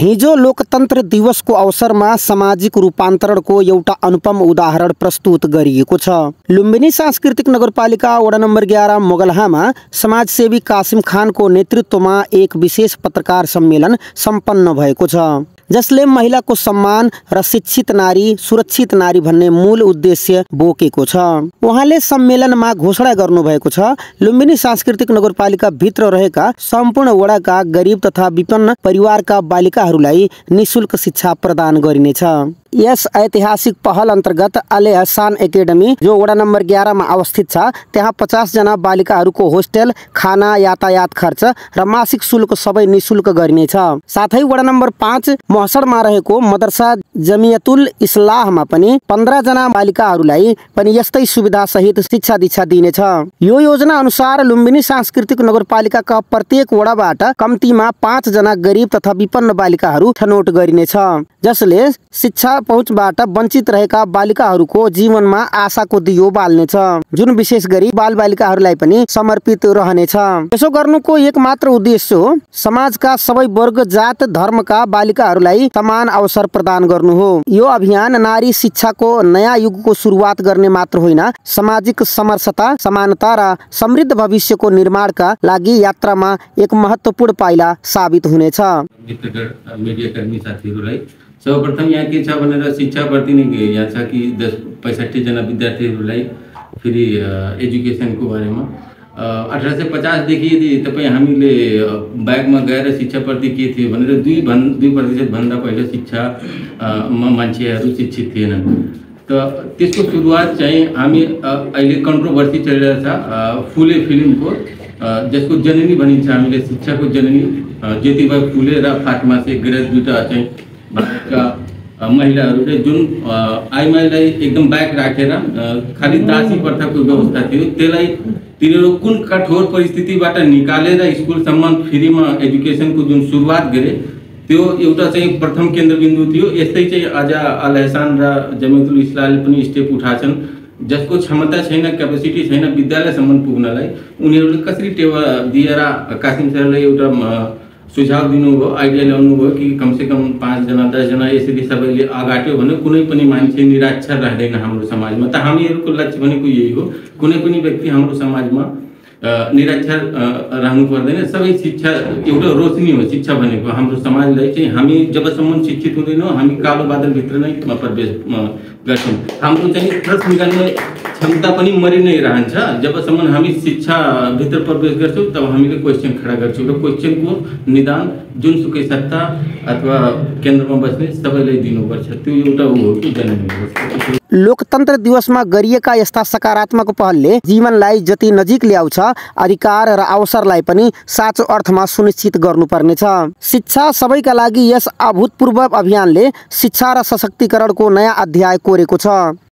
हिजो लोकतन्त्र दिवसको अवसरमा सामाजिक रूपान्तरणको एउटा अनुपम उदाहरण प्रस्तुत गरिएको छ। लुम्बिनी सांस्कृतिक नगरपालिका वडा नम्बर 11 मोगलहामा समाजसेवी कासिम खानको नेतृत्वमा एक विशेष पत्रकार सम्मेलन सम्पन्न भएको छ, जसले महिलाको सम्मान र शिक्षित नारी सुरक्षित नारी भन्ने मूल उद्देश्य बोकेको छ। उहाँले सम्मेलनमा घोषणा गर्नुभएको छ, लुम्बिनी सांस्कृतिक नगरपालिका भित्र रहेका सम्पूर्ण वडाका गरिब तथा विपन्न परिवारका बालिकाहरूलाई निशुल्क शिक्षा प्रदान गरिनेछ। यस ऐतिहासिक पहल अन्तर्गत अल एहसान एकेडमी जो वडा नम्बर 11 मा अवस्थित छ, त्यहाँ 50 जना बालिकाहरूको होस्टेल, खाना, यातायात खर्च र मासिक शुल्क सबै निशुल्क गरिनेछ। साथै वडा नम्बर 5 महसडमा रहेको मदरसा जमियतुल इस्लाहमा पनि 15 जना बालिकाहरूलाई पनि यस्तै सुविधा सहित शिक्षा दीक्षा दिनेछ। यो योजना अनुसार लुम्बिनी सांस्कृतिक नगरपालिकाका प्रत्येक वडाबाट कम्तीमा 5 जना गरिब तथा विपन्न बालिकाहरू छनौट गरिनेछ, जसले शिक्षा पहुँचबाट वञ्चित रहेका बालिकाहरूको जीवनमा आशाको दियो बाल्नेछ, जुन विशेष गरी बालबालिकाहरूलाई पनि समर्पित रहनेछ। यसो गर्नुको एक मात्र उद्देश्य हो समाजका सबै वर्ग, जात, धर्मका बालिकाहरूलाई समान अवसर प्रदान गर्नु हो। यो अभियान नारी शिक्षाको नयाँ युगको सुरुवात गर्ने मात्र होइन, सामाजिक समरसता, समानता र समृद्ध भविष्यको निर्माणका लागि यात्रामा एक महत्त्वपूर्ण पाइला साबित हुनेछ। सर्वप्रथम यहाँ के छ भनेर शिक्षाप्रति नै यहाँ छ कि 65 जना विद्यार्थीहरूलाई फेरि एजुकेसनको बारेमा 1850 देखि यदि तपाईँ हामीले ब्यागमा गएर शिक्षाप्रति के थियो भनेर 2% भन्दा पहिला शिक्षामा मान्छेहरू शिक्षित थिएनन्। त त्यसको सुरुवात चाहिँ हामी अहिले कन्ट्रोभर्सी चलिरहेछ फुले फिल्मको, जसको जननी भनिन्छ हामीले, शिक्षाको जननी ज्योतिबा फुले र फातिमा शेख दुईटा चाहिँ भारतका महिलाहरूले जुन आइमाईलाई एकदम ब्याक राखेर खालि दासी प्रथाको व्यवस्था थियो, त्यसलाई तिनीहरू कुन कठोर परिस्थितिबाट निकालेर स्कुलसम्म फ्रीमा एजुकेसनको जुन सुरुवात गरे, त्यो एउटा चाहिँ प्रथम केन्द्रबिन्दु थियो। यस्तै चाहिँ आज अल एहसान र जमियतुल इस्लाहले पनि स्टेप उठाछन्, जसको क्षमता छैन, क्यापेसिटी छैन विद्यालयसम्म पुग्नलाई। उनीहरूले कसरी टेवा दिएर कासिम सरले एउटा सुझाव दिनुभयो, आइडिया ल्याउनुभयो कि कमसेकम 5 जना 10 जना यसरी सबैले अगाट्यो भने कुनै पनि मान्छे निरक्षर रहँदैन हाम्रो समाजमा। त हामीहरूको लक्ष्य भनेको यही हो, कुनै पनि व्यक्ति हाम्रो समाजमा निरक्षर रहनु पर्दैन। सबै शिक्षा एउटा रोशनी हो। शिक्षा भनेको हाम्रो समाजलाई चाहिँ हामी जबसम्म शिक्षित हुँदैनौँ हामी कालो बादलभित्र नै प्रवेश गर्छौँ। हाम्रो चाहिँ प्रश्न निकाल्ने क्षमता पनि मरि नै रहन्छ। जबसम्म हामी शिक्षाभित्र प्रवेश गर्छौँ तब हामीले क्वेसन खडा गर्छौँ र क्वेसनको निदान जुनसुकै सत्ता अथवा केन्द्रमा बस्ने सबैलाई दिनुपर्छ। त्यो एउटा हो कि जननी। लोकतन्त्र दिवसमा गरिएका यस्ता सकारात्मक पहलले जीवनलाई जति नजिक ल्याउँछ, अधिकार र अवसरलाई पनि साँचो अर्थमा सुनिश्चित गर्नुपर्नेछ। शिक्षा सबैका लागि यस अभूतपूर्व अभियानले शिक्षा र सशक्तिकरणको नयाँ अध्याय कोरेको छ।